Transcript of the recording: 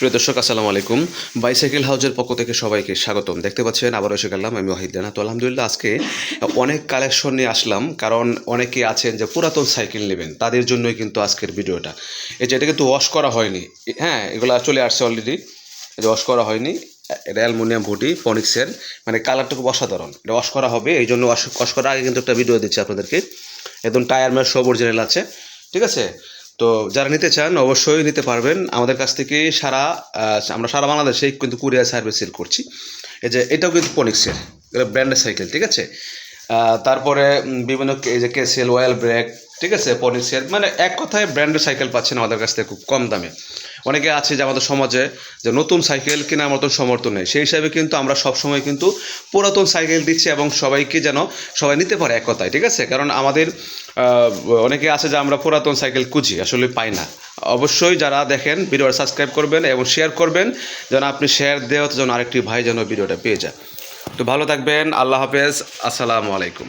প্রিয় দর্শক আসসালামু আলাইকুম। বাইসাইকেল হাউজের পক্ষ থেকে সবাইকে স্বাগতম। দেখতে পাচ্ছেন আবারও এসে গেলাম আমি ওয়াহিদ রানা। তো আলহামদুলিল্লাহ আজকে অনেক কালেকশন নিয়ে আসলাম, কারণ অনেকে আছেন যে পুরাতন সাইকেল নেবেন, তাদের জন্যই কিন্তু আজকের ভিডিওটা। এই যে এটা কিন্তু ওয়াশ করা হয়নি, হ্যাঁ এগুলো চলে আসছে অলরেডি, এটা ওয়াশ করা হয়নি। এটা অ্যালুমিনিয়াম বডি ফনিক্সের, মানে কালারটা খুব অসাধারণ। এটা ওয়াশ করা হবে, এই জন্য ওয়াশ করার আগে কিন্তু একটা ভিডিও দিচ্ছি আপনাদেরকে। একদম টায়ার ম্যাট সব অরিজিনাল আছে, ঠিক আছে। তো যারা নিতে চান অবশ্যই নিতে পারবেন আমাদের কাছ থেকে। আমরা সারা বাংলাদেশেই কিন্তু কুরিয়ার সার্ভিস সেল করছি। এই যে এটাও কিন্তু ফনিক্সের, এটা ব্র্যান্ডের সাইকেল, ঠিক আছে। তারপরে বিভিন্ন এই যে কেসেল ওয়েল ব্রেক, ঠিক আছে, ফনিক্সের, মানে এক কথায় ব্র্যান্ডের সাইকেল পাচ্ছেন আমাদের কাছ থেকে খুব কম দামে। অনেকে আছে যে আমাদের সমাজে যে নতুন সাইকেল কেনার মতন সমর্থ নেই, সেই হিসাবে কিন্তু আমরা সবসময় কিন্তু পুরাতন সাইকেল দিচ্ছি এবং সবাইকে যেন সবাই নিতে পারে এক কথায়, ঠিক আছে। কারণ আমাদের অনেকে আছে যে আমরা পুরাতন সাইকেল খুঁজি, আসলে পাই না। অবশ্যই যারা দেখেন ভিডিওটা সাবস্ক্রাইব করবেন এবং শেয়ার করবেন, যেন আপনি শেয়ার দেওয়াতে যেন আরেকটি ভাই যেন ভিডিওটা পেয়ে যায়। তো ভালো থাকবেন, আল্লাহ হাফেজ, আসসালামু আলাইকুম।